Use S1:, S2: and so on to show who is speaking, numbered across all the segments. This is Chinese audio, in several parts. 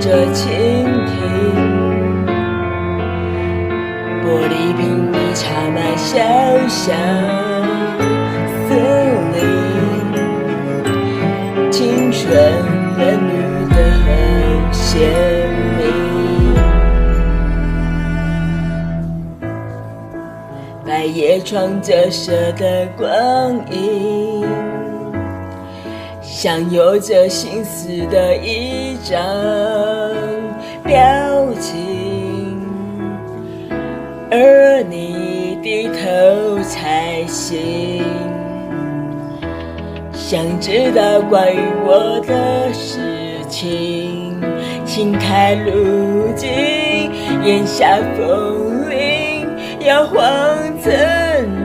S1: 着倾听，玻璃瓶里插满小小森林，青春嫩绿的很鲜明，百叶窗折射的光影，像有着心思的一张表情，而你低头才行。想知道关于我的事情，请开路径，眼下风铃摇晃曾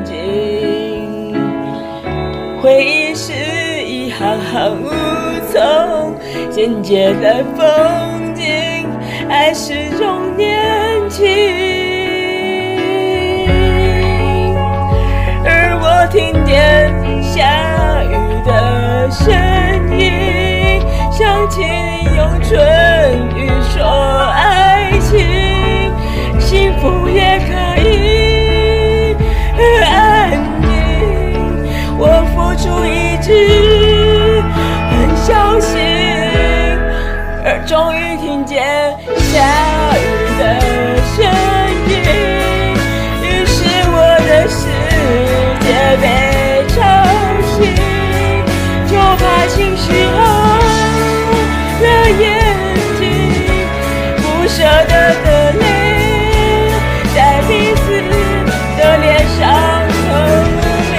S1: 经，回忆是一行行无从简洁的风景，爱始终年轻，而我听见下雨的声音，想起你用唇语说爱情，幸福也可以很安静，我付出一直很小心，而终于听见下雨的声音，于是我的世界被吵醒，就怕情绪红了眼睛，不舍得的泪在彼此的脸上透明。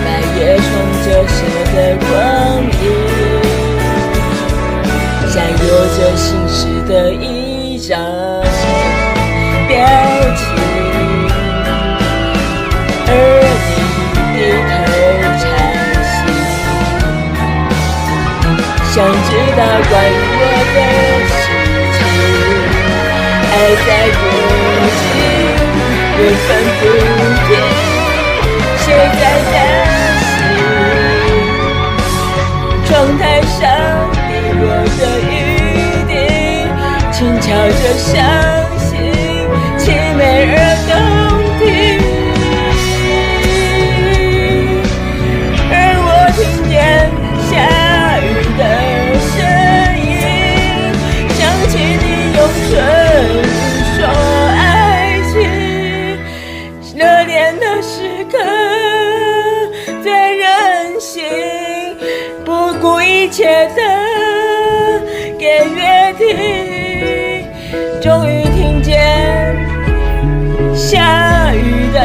S1: 百叶窗折射的光影，像有着心事的一张表情，而你低头禅心，想知道关于我的事情，爱在过境，缘分不停，谁在担心？窗台上滴落的雨滴，轻敲着伤心，凄美而动听，而我听见下雨的声音，想起你用唇语说爱情，热恋的时刻最任性，不顾一切的给约定，终于听见下雨的